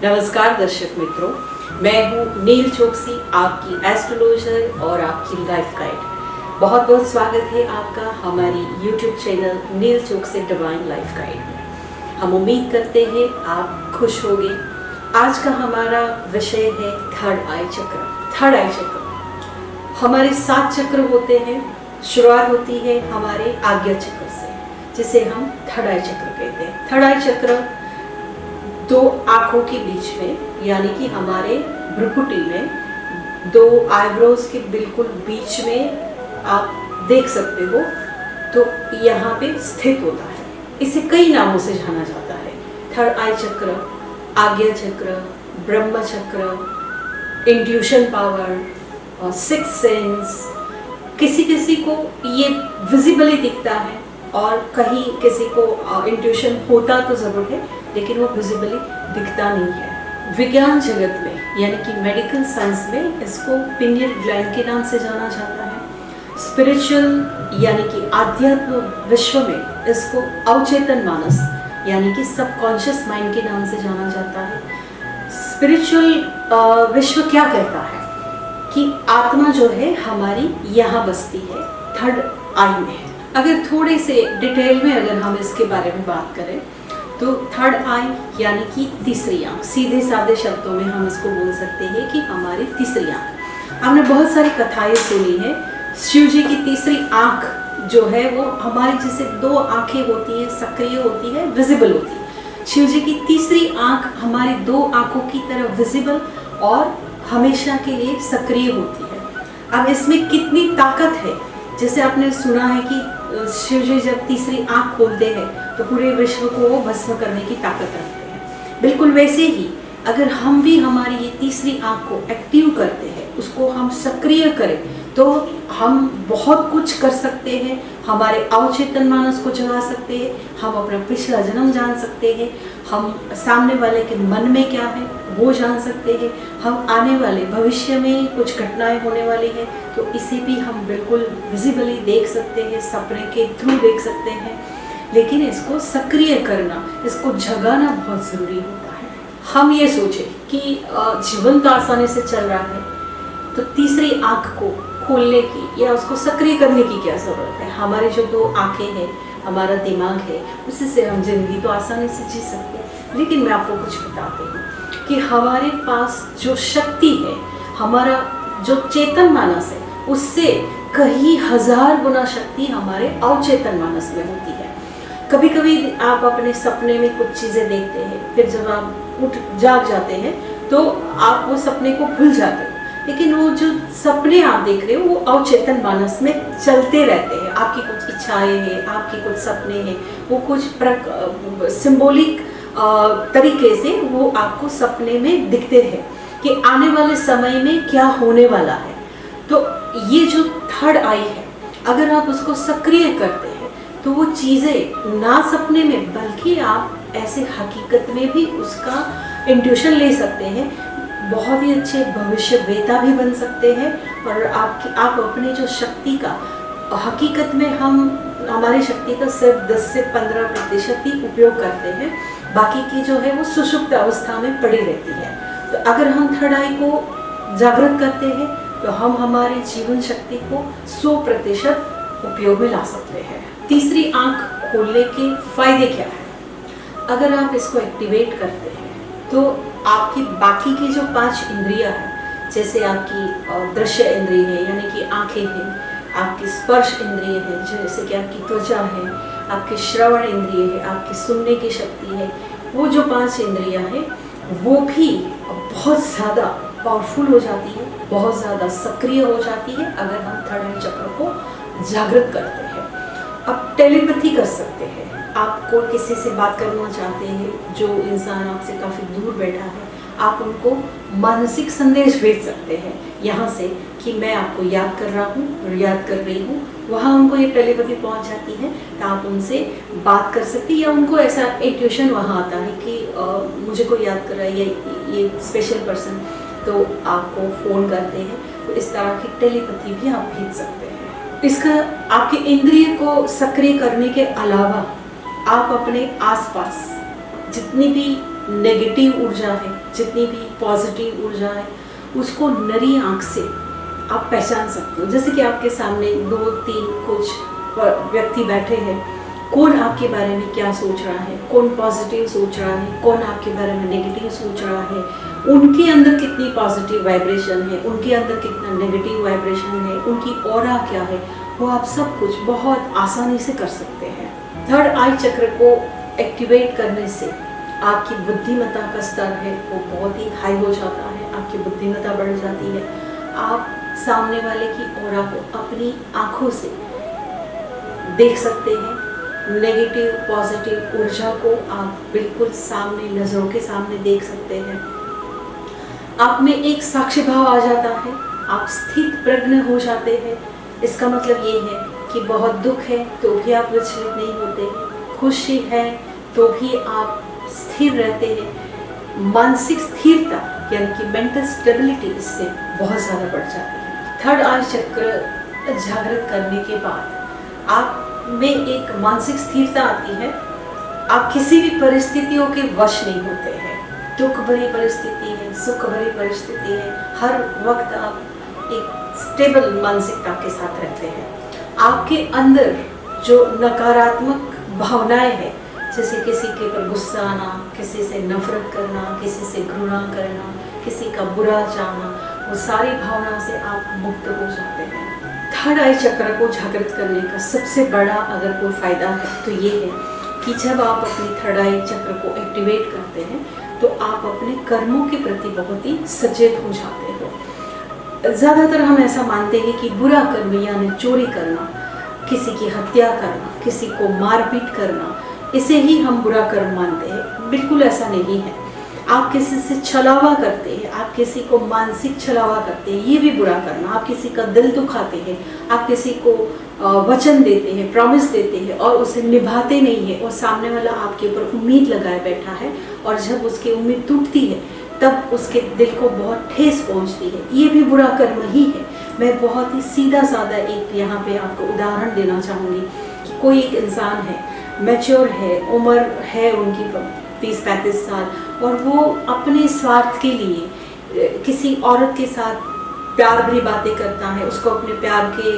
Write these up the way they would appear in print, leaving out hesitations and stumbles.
नमस्कार दर्शक मित्रों, मैं हूँ नील चौकसी, आपकी एस्ट्रोलॉजर और आपकी लाइफ गाइड। बहुत बहुत स्वागत है आपका हमारी YouTube चैनल नील चौकसी डिवाइन लाइफ गाइड में। हम उम्मीद करते हैं आप खुश होंगे। आज का हमारा विषय है थर्ड आई चक्र। थर्ड आई चक्र हमारे 7 चक्र होते हैं। शुरुआत होती है हमारे आज्ञा चक्र से, जिसे हम थर्ड आई चक्र कहते हैं। थर्ड आई चक्र 2 आंखों के बीच में, यानी कि हमारे भ्रुकुटी में 2 आईब्रोज के बिल्कुल बीच में आप देख सकते हो, तो यहाँ पे स्थित होता है। इसे कई नामों से जाना जाता है। थर्ड आई चक्र, आज्ञा चक्र, ब्रह्म चक्र, इंट्यूशन पावर, सिक्स सेंस। किसी किसी को ये विजिबली दिखता है और कहीं किसी को इंट्यूशन होता तो ज़रूर है, लेकिन वो विजिबली दिखता नहीं है। विज्ञान जगत में, यानी कि मेडिकल साइंस में, इसको पिनियल ग्लैंड के नाम से जाना जाता है। स्पिरिचुअल यानी कि आध्यात्म विश्व में इसको अवचेतन मानस यानी कि सबकॉन्शियस माइंड के नाम से जाना जाता है। स्पिरिचुअल विश्व क्या कहता है कि आत्मा जो है हमारी यहाँ बसती है, थर्ड आई में है। अगर थोड़े से डिटेल में अगर हम इसके बारे में बात करें तो थर्ड आई यानी कि तीसरी आंख, सीधे साधे शब्दों में हम इसको बोल सकते हैं कि हमारी तीसरी आंख। हमने बहुत सारी कथाएं सुनी है। शिव जी की तीसरी आंख जो है वो हमारी जैसे 2 आंखें होती है, सक्रिय होती है, विजिबल होती है। शिव जी की तीसरी आंख हमारी 2 आंखों की तरह विजिबल और हमेशा के लिए सक्रिय होती है। अब इसमें कितनी ताकत है, जैसे आपने सुना है कि शिव जी जब तीसरी आंख खोलते हैं तो पूरे विश्व को वो भस्म करने की ताकत रखते हैं। बिल्कुल वैसे ही अगर हम भी हमारी ये तीसरी आंख को एक्टिव करते हैं, उसको हम सक्रिय करें, तो हम बहुत कुछ कर सकते हैं। हमारे अवचेतन मानस को जगा सकते हैं, हम अपना पिछला जन्म जान सकते हैं, हम सामने वाले के मन में क्या है वो जान सकते हैं, हम आने वाले भविष्य में कुछ घटनाएं होने वाली हैं तो इसे भी हम बिल्कुल विजिबली देख सकते हैं, सपने के थ्रू देख सकते हैं। लेकिन इसको सक्रिय करना, इसको जगाना बहुत ज़रूरी होता है। हम ये सोचें कि जीवन तो आसानी से चल रहा है, तो तीसरी आंख को खोलने की या उसको सक्रिय करने की क्या ज़रूरत है। हमारी जो 2 आंखें हैं, हमारा दिमाग है, उसी से हम जिंदगी तो आसानी से जी सकते हैं। लेकिन मैं आपको कुछ बताती हूँ कि हमारे पास जो शक्ति है, हमारा जो चेतन मानस है, उससे कई हजार गुना शक्ति हमारे अवचेतन मानस में होती है। कभी कभी आप अपने सपने में कुछ चीज़ें देखते हैं, फिर जब आप उठ जाग जाते हैं तो आप वो सपने को भूल जाते हो, लेकिन वो जो सपने आप देख रहे हो वो अवचेतन मानस में चलते रहते हैं। आपकी कुछ इच्छाएं हैं, आपके कुछ सपने हैं, वो कुछ सिंबॉलिक तरीके से वो आपको सपने में दिखते हैं कि आने वाले समय में क्या होने वाला है। तो ये जो थर्ड आई है, अगर आप उसको सक्रिय करते हैं तो वो चीज़ें ना सपने में बल्कि आप ऐसे हकीकत में भी उसका इंट्यूशन ले सकते हैं। बहुत ही अच्छे भविष्यवेता भी बन सकते हैं और आप अपनी जो शक्ति का हकीकत में हमारी शक्ति का सिर्फ 10 से 15% ही उपयोग करते हैं, बाकी की जो है वो सुषुप्त अवस्था में पड़ी रहती है। तो अगर हम थर्ड आई को जागृत करते हैं तो हम हमारे जीवन शक्ति को 100% उपयोग में ला सकते हैं। तीसरी आंख खोलने के फायदे क्या है? अगर आप इसको एक्टिवेट करते हैं तो आपकी बाकी की जो 5 इंद्रियां हैं, जैसे आपकी दृश्य इंद्रिय है यानी कि आंखें हैं, आपकी स्पर्श इंद्रिय है जैसे कि आपकी त्वचा है, आपके श्रवण इंद्रिय है, आपकी सुनने की शक्ति है, वो जो 5 इंद्रियां हैं वो भी बहुत ज़्यादा पावरफुल हो जाती है, बहुत ज़्यादा सक्रिय हो जाती है अगर हम थर्ड आई चक्र को जागृत करते हैं। अब टेलीपैथी कर सकते हैं। आपको किसी से बात करना चाहते हैं, जो इंसान आपसे काफ़ी दूर बैठा है, आप उनको मानसिक संदेश भेज सकते हैं यहाँ से कि मैं आपको याद कर रहा हूँ, याद कर रही हूँ। वहाँ उनको ये टेलीपैथी पहुँच जाती है तो आप उनसे बात कर सकते हैं, या उनको ऐसा इंट्यूशन वहाँ आता है कि मुझे कोई याद कर रहा है, ये स्पेशल पर्सन, तो आपको फ़ोन करते हैं। तो इस तरह की टेलीपैथी भी आप भेज सकते हैं। इसका आपके इंद्रिय को सक्रिय करने के अलावा आप अपने आसपास जितनी भी नेगेटिव ऊर्जा है, जितनी भी पॉजिटिव ऊर्जा है, उसको नरी आंख से आप पहचान सकते हो। जैसे कि आपके सामने 2-3 कुछ व्यक्ति बैठे हैं, कौन आपके बारे में क्या सोच रहा है, कौन पॉजिटिव सोच रहा है, कौन आपके बारे में नेगेटिव सोच रहा है, उनके अंदर कितनी पॉजिटिव वाइब्रेशन है, उनके अंदर कितना नेगेटिव वाइब्रेशन है, उनकी ऑरा क्या है, वो आप सब कुछ बहुत आसानी से कर सकते हैं। थर्ड आई चक्र को एक्टिवेट करने से आपकी बुद्धिमत्ता का स्तर है वो बहुत ही हाई हो जाता है, आपकी बुद्धिमत्ता बढ़ जाती है। आप सामने वाले की ऑरा को अपनी आँखों से देख सकते हैं, नेगेटिव पॉजिटिव ऊर्जा को आप बिल्कुल सामने नज़रों के सामने देख सकते हैं। आप में एक साक्षी भाव आ जाता है, आप स्थित प्रज्ञ हो जाते हैं। इसका मतलब ये है कि बहुत दुख है तो भी आप विचलित नहीं होते, खुशी है तो भी आप स्थिर रहते हैं। मानसिक स्थिरता यानी कि मेंटल स्टेबिलिटी इससे बहुत ज़्यादा बढ़ जाती है। थर्ड आई चक्र जागृत करने के बाद आप में एक मानसिक स्थिरता आती है। आप किसी भी परिस्थितियों के वश नहीं होते हैं। दुख भरी परिस्थिति है, सुख भरी परिस्थिति है, हर वक्त आप एक स्टेबल मानसिकता के साथ रहते हैं। आपके अंदर जो नकारात्मक भावनाएं हैं, जैसे किसी के ऊपर गुस्सा आना, किसी से नफरत करना, किसी से घृणा करना, किसी का बुरा चाहना, वो सारी भावनाओं से आप मुक्त हो जाते हैं। थर्ड आई चक्र को जागृत करने का सबसे बड़ा अगर कोई फायदा है तो ये है कि जब आप अपनी थर्ड आई चक्र को एक्टिवेट करते हैं तो आप अपने कर्मों के प्रति बहुत ही सचेत हो जाते हो। ज़्यादातर हम ऐसा मानते हैं कि बुरा कर्म यानी चोरी करना, किसी की हत्या करना, किसी को मारपीट करना, इसे ही हम बुरा कर्म मानते हैं। बिल्कुल ऐसा नहीं है। आप किसी से छलावा करते हैं, आप किसी को मानसिक छलावा करते हैं, ये भी बुरा करना। आप किसी का दिल दुखाते हैं, आप किसी को वचन देते हैं, प्रॉमिस देते हैं और उसे निभाते नहीं है और सामने वाला आपके ऊपर उम्मीद लगाए बैठा है और जब उसकी उम्मीद टूटती है तब उसके दिल को बहुत ठेस पहुंचती है, ये भी बुरा कर्म ही है। मैं बहुत ही सीधा साधा एक यहाँ पे आपको उदाहरण देना चाहूँगी कि कोई एक इंसान है, मैच्योर है, उम्र है उनकी 30-35 साल और वो अपने स्वार्थ के लिए किसी औरत के साथ प्यार भरी बातें करता है, उसको अपने प्यार के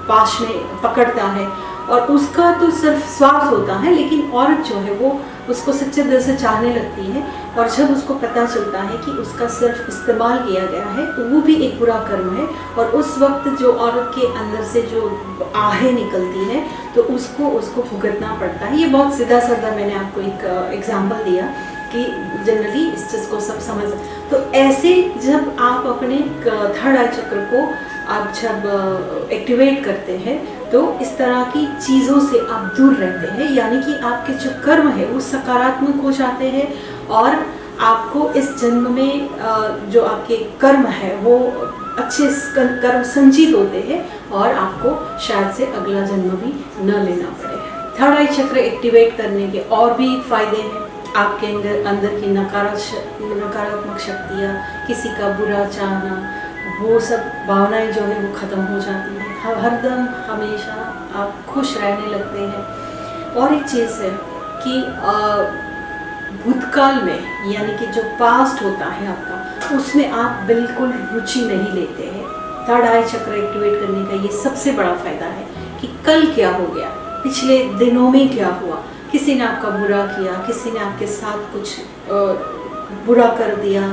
पाश में पकड़ता है और उसका तो सिर्फ स्वार्थ होता है, लेकिन औरत जो है वो उसको सच्चे दिल से चाहने लगती है और जब उसको पता चलता है कि उसका सिर्फ इस्तेमाल किया गया है तो वो भी एक बुरा कर्म है और उस वक्त जो औरत के अंदर से जो आहें निकलती है तो उसको भुगतना पड़ता है। ये बहुत सीधा साधा मैंने आपको एक एग्जाम्पल दिया कि जनरली इस चीज़ को सब समझ। तो ऐसे जब आप अपने थर्ड आई चक्र को आप जब एक्टिवेट करते हैं तो इस तरह की चीज़ों से आप दूर रहते हैं, यानी कि आपके जो कर्म है वो सकारात्मक हो जाते हैं और आपको इस जन्म में जो आपके कर्म है वो अच्छे कर्म संचित होते हैं और आपको शायद से अगला जन्म भी न लेना पड़े। थर्ड आई चक्र एक्टिवेट करने के और भी फायदे हैं। आपके अंदर की नकारात्मक शक्तियाँ, किसी का बुरा चाहना, वो सब भावनाएं जो है वो ख़त्म हो जाती हैं। हरदम हमेशा आप खुश रहने लगते हैं। और एक चीज़ है कि भूतकाल में यानी कि जो पास्ट होता है आपका, उसमें आप बिल्कुल रुचि नहीं लेते हैं। थर्ड आई चक्र एक्टिवेट करने का ये सबसे बड़ा फ़ायदा है कि कल क्या हो गया, पिछले दिनों में क्या हुआ, किसी ने आपका बुरा किया, किसी ने आपके साथ कुछ बुरा कर दिया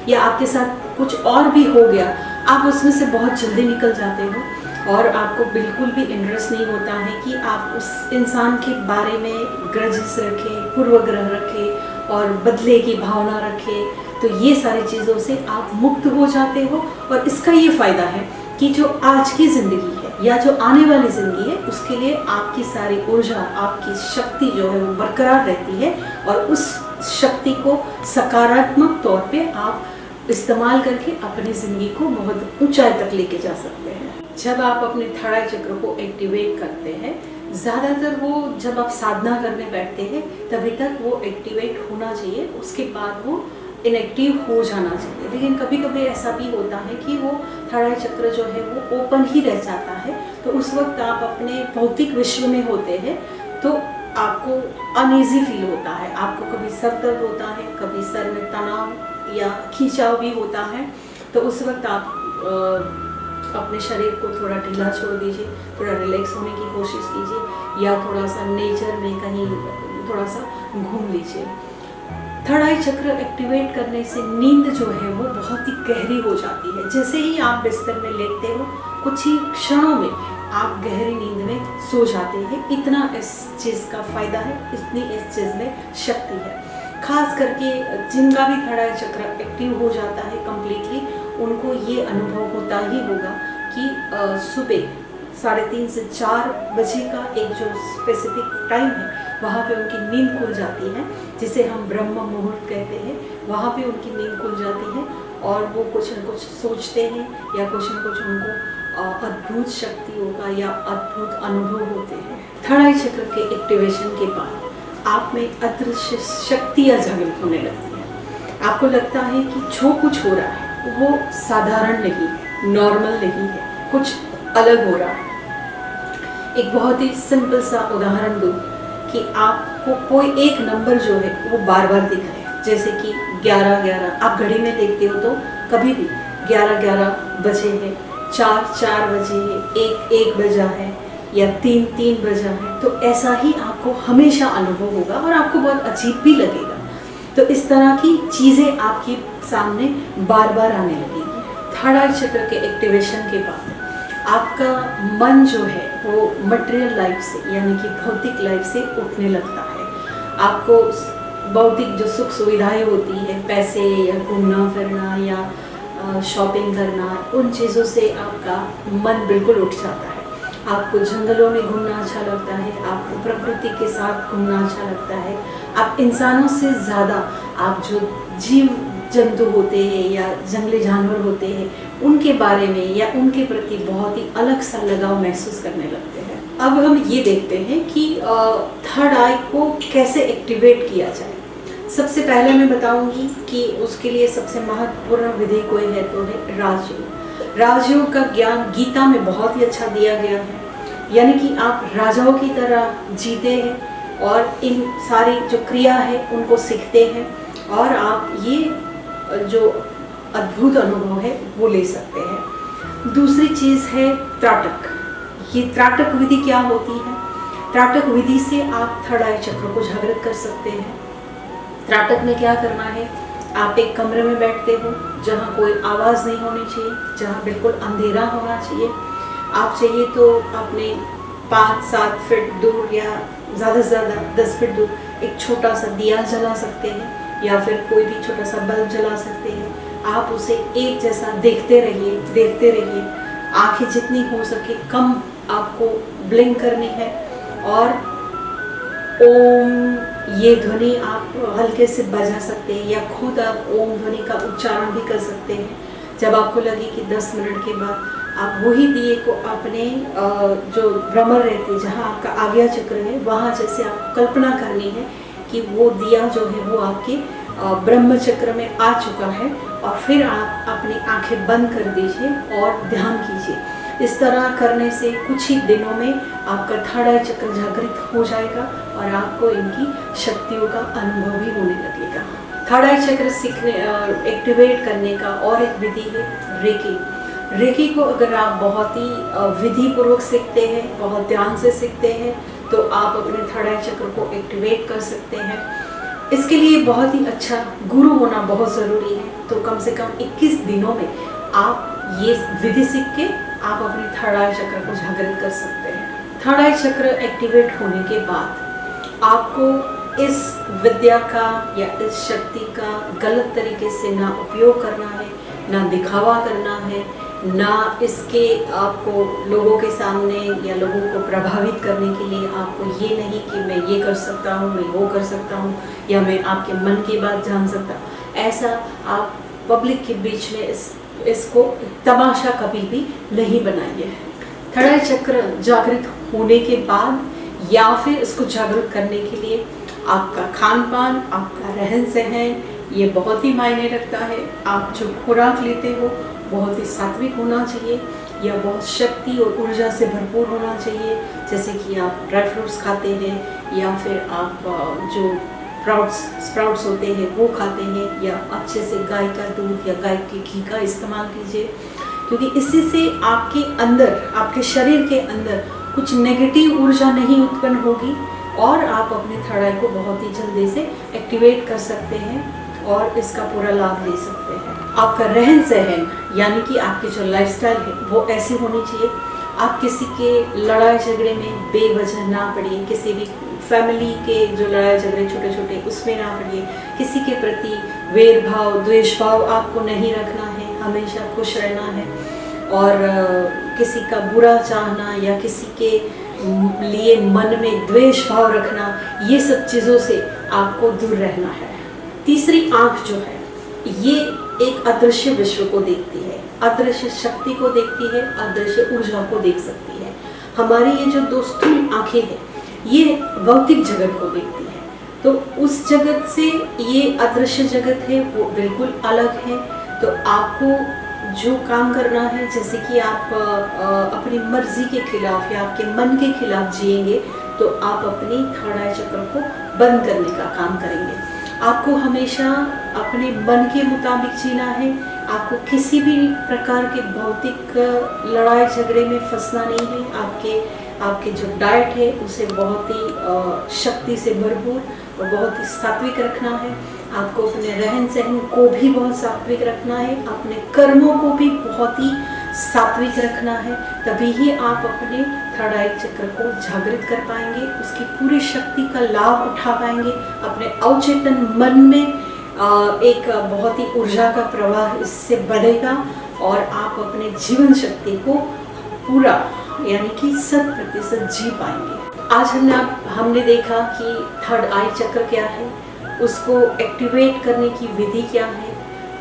या आपके साथ कुछ और भी हो गया, आप उसमें से बहुत जल्दी निकल जाते हो और आपको बिल्कुल भी इंटरेस्ट नहीं होता है कि आप उस इंसान के बारे में ग्रजेस रखें, पूर्वग्रह रखें और बदले की भावना रखें। तो ये सारी चीज़ों से आप मुक्त हो जाते हो और इसका ये फ़ायदा है कि जो आज की ज़िंदगी है या जो आने वाली ज़िंदगी है उसके लिए आपकी सारी ऊर्जा, आपकी शक्ति जो है वो बरकरार रहती है और उस शक्ति को सकारात्मक तौर पे आप इस्तेमाल करके अपनी ज़िंदगी को बहुत ऊंचाई तक लेके जा सकते हैं। जब आप अपने थर्ड आई चक्र को एक्टिवेट करते हैं, ज़्यादातर वो जब आप साधना करने बैठते हैं तभी तक वो एक्टिवेट होना चाहिए, उसके बाद वो इनएक्टिव हो जाना चाहिए। लेकिन कभी कभी ऐसा भी होता है कि वो थर्ड आई चक्र जो है वो ओपन ही रह जाता है, तो उस वक्त आप अपने भौतिक विश्व में होते हैं तो आपको अनईजी फील होता है, आपको कभी सर दर्द होता है, कभी सर में तनाव या खिंचाव भी होता है, तो उस वक्त आप अपने शरीर को थोड़ा ढीला छोड़ दीजिए, थोड़ा रिलैक्स होने की कोशिश कीजिए या थोड़ा सा नेचर में कहीं थोड़ा सा घूम लीजिए। थर्ड आई चक्र एक्टिवेट करने से नींद जो है वो बहुत ही गहरी हो जाती है। जैसे ही आप बिस्तर में लेटते हो, कुछ ही क्षणों में आप गहरी नींद में सो जाते हैं। इतना इस चीज़ का फ़ायदा है, इतनी इस चीज़ में शक्ति है। खास करके जिनका भी थर्ड आई चक्र एक्टिव हो जाता है कम्प्लीटली, उनको ये अनुभव होता ही होगा कि सुबह 3:30 से 4 बजे का एक जो स्पेसिफिक टाइम है, वहाँ पे उनकी नींद खुल जाती है, जिसे हम ब्रह्म मुहूर्त कहते हैं। वहाँ पे उनकी नींद खुल जाती है और वो कुछ न कुछ सोचते हैं या कुछ न कुछ उनको अद्भुत शक्तियों का या अद्भुत अनुभव होते हैं। थर्ड आई चक्र के एक्टिवेशन के बाद आप में अदृश्य शक्तियाँ जागृत होने लगती हैं। आपको लगता है कि जो कुछ हो रहा है वो साधारण नहीं है, नॉर्मल नहीं है, कुछ अलग हो रहा है। एक बहुत ही सिंपल सा उदाहरण दूँ कि आपको कोई एक नंबर जो है वो बार बार दिख रहा है, जैसे कि 11-11। आप घड़ी में देखते हो तो कभी भी 11-11 बजे है, 4-4 बजे है, 1-1 बजा है या 3-3 बजा है, तो ऐसा ही आपको हमेशा अनुभव होगा और आपको बहुत अजीब भी लगेगा। तो इस तरह की चीज़ें आपके सामने बार बार आने लगेंगी। थर्ड आई चक्र के एक्टिवेशन के बाद आपका मन जो है वो मटेरियल लाइफ से यानी कि भौतिक लाइफ से उठने लगता है। आपको भौतिक जो सुख सुविधाएं होती है, पैसे या घूमना फिरना या शॉपिंग करना, उन चीज़ों से आपका मन बिल्कुल उठ जाता है। आपको जंगलों में घूमना अच्छा लगता है, आपको प्रकृति के साथ घूमना अच्छा लगता है। आप इंसानों से ज़्यादा आप जो जीव जंतु होते हैं या जंगली जानवर होते हैं, उनके बारे में या उनके प्रति बहुत ही अलग सा लगाव महसूस करने लगते हैं। अब हम ये देखते हैं कि थर्ड आई को कैसे एक्टिवेट किया जाए। सबसे पहले मैं बताऊंगी कि उसके लिए सबसे महत्वपूर्ण विधि कोई है तो है राजयोग। राजयोग का ज्ञान गीता में बहुत ही अच्छा दिया गया है, यानी कि आप राजाओं की तरह जीते हैं और इन सारी जो क्रिया है उनको सीखते हैं और आप ये जो अद्भुत अनुभव है वो ले सकते हैं। दूसरी चीज़ है त्राटक। ये त्राटक विधि क्या होती है? त्राटक विधि से आप थर्ड आई चक्र को जागृत कर सकते हैं। त्राटक में क्या करना है? आप एक कमरे में बैठते हो जहाँ कोई आवाज़ नहीं होनी चाहिए, जहाँ बिल्कुल अंधेरा होना चाहिए। आप चाहिए तो अपने 5-7 फीट दूर या ज़्यादा से ज़्यादा 10 फीट दूर एक छोटा सा दिया जला सकते हैं या फिर कोई भी छोटा सा बल्ब जला सकते हैं। आप उसे एक जैसा देखते रहिए। आंखें जितनी हो सके कम आपको ब्लिंक करनी है और ओम ये ध्वनि आप हल्के से बजा सकते हैं या खुद आप ओम ध्वनि का उच्चारण भी कर सकते हैं। जब आपको लगे कि 10 मिनट के बाद आप वही दिए को अपने जो भ्रमर रहते हैं जहाँ आपका आज्ञा चक्र है वहाँ जैसे आप कल्पना करनी है कि वो दिया जो है वो आपके ब्रह्म चक्र में आ चुका है और फिर आप अपनी आंखें बंद कर दीजिए और ध्यान कीजिए। इस तरह करने से कुछ ही दिनों में आपका थर्ड आई चक्र जागृत हो जाएगा और आपको इनकी शक्तियों का अनुभव भी होने लगेगा। थर्ड आई चक्र सीखने एक्टिवेट करने का और एक विधि है रेकी। रेकी को अगर आप बहुत ही विधि पूर्वक सीखते हैं, बहुत ध्यान से सीखते हैं, तो आप अपने थर्ड आई चक्र को एक्टिवेट कर सकते हैं। इसके लिए बहुत ही अच्छा गुरु होना बहुत ज़रूरी है। तो कम से कम 21 दिनों में आप ये विधि सीख के आप अपने थर्ड आई चक्र को जागृत कर सकते हैं। थर्ड आई चक्र एक्टिवेट होने के बाद आपको इस विद्या का या इस शक्ति का गलत तरीके से ना उपयोग करना है, ना दिखावा करना है, ना इसके आपको लोगों के सामने या लोगों को प्रभावित करने के लिए आपको ये नहीं कि मैं ये कर सकता हूँ, मैं वो कर सकता हूँ या मैं आपके मन की बात जान सकता हूँ। ऐसा आप पब्लिक के बीच में इसको तमाशा कभी भी नहीं बनाइए। थर्ड आई चक्र जागृत होने के बाद या फिर इसको जागृत करने के लिए आपका खान पान, आपका रहन सहन ये बहुत ही मायने रखता है। आप जो खुराक लेते हो बहुत ही सात्विक होना चाहिए। या बहुत शक्ति और ऊर्जा से भरपूर होना चाहिए, जैसे कि आप ड्राई फ्रूट्स खाते हैं या फिर आप जो स्प्राउट्स होते हैं वो खाते हैं, या अच्छे से गाय का दूध या गाय के घी का इस्तेमाल कीजिए, क्योंकि इसी से आपके अंदर, आपके शरीर के अंदर कुछ नेगेटिव ऊर्जा नहीं उत्पन्न होगी और आप अपने थर्ड आई को बहुत ही जल्दी से एक्टिवेट कर सकते हैं और इसका पूरा लाभ ले सकते हैं। आपका रहन सहन यानी कि आपकी जो लाइफस्टाइल है वो ऐसी होनी चाहिए, आप किसी के लड़ाई झगड़े में बेवजह ना पड़िए, किसी भी फैमिली के जो लड़ाई झगड़े छोटे छोटे उसमें ना पड़िए, किसी के प्रति वेर भाव द्वेष भाव आपको नहीं रखना है, हमेशा खुश रहना है और किसी का बुरा चाहना या किसी के लिए मन में द्वेष भाव रखना, ये सब चीज़ों से आपको दूर रहना है। तीसरी आंख जो है ये एक अदृश्य विश्व को देखती है, अदृश्य शक्ति को देखती है, अदृश्य ऊर्जा को देख सकती है। हमारी ये जो दो स्थूल आंखें हैं ये भौतिक जगत को देखती है, तो उस जगत से ये अदृश्य जगत है वो बिल्कुल अलग है। तो आपको जो काम करना है, जैसे कि आप अपनी मर्जी के खिलाफ या आपके मन के खिलाफ जिएंगे तो आप अपनी थर्ड आई चक्र को बंद करने का काम करेंगे। आपको हमेशा अपने मन के मुताबिक जीना है, आपको किसी भी प्रकार के भौतिक लड़ाई झगड़े में फंसना नहीं है। आपके जो डाइट है उसे बहुत ही शक्ति से भरपूर और बहुत ही सात्विक रखना है। आपको अपने रहन सहन को भी बहुत सात्विक रखना है, अपने कर्मों को भी बहुत ही सात्विक रखना है, तभी ही आप अपने थर्ड आई चक्र को जागृत कर पाएंगे, उसकी पूरी शक्ति का लाभ उठा पाएंगे। अपने अवचेतन मन में एक बहुत ही ऊर्जा का प्रवाह इससे बढ़ेगा और आप अपने जीवन शक्ति को पूरा यानी कि 100% जी पाएंगे। आज हमने देखा कि थर्ड आई चक्र क्या है, उसको एक्टिवेट करने की विधि क्या है,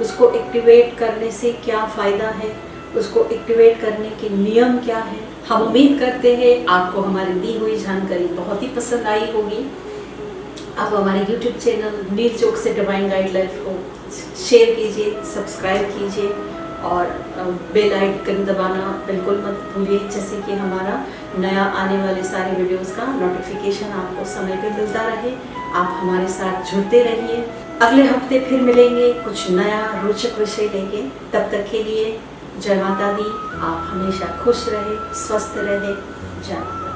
उसको एक्टिवेट करने से क्या फ़ायदा है, उसको एक्टिवेट करने के नियम क्या है। हम उम्मीद करते हैं आपको हमारी दी हुई जानकारी बहुत ही पसंद आई होगी। आप हमारे YouTube चैनल नील चौक से डिवाइन गाइड लाइफ को शेयर कीजिए, सब्सक्राइब कीजिए और बेल आइकन दबाना बिल्कुल मत भूलिए, जैसे कि हमारा नया आने वाले सारे वीडियोस का नोटिफिकेशन आपको समय पे मिलता रहे। आप हमारे साथ जुड़ते रहिए। अगले हफ्ते फिर मिलेंगे कुछ नया रोचक विषय लेके। तब तक के लिए जय माता दी। आप हमेशा खुश रहे, स्वस्थ रहे। जय माता।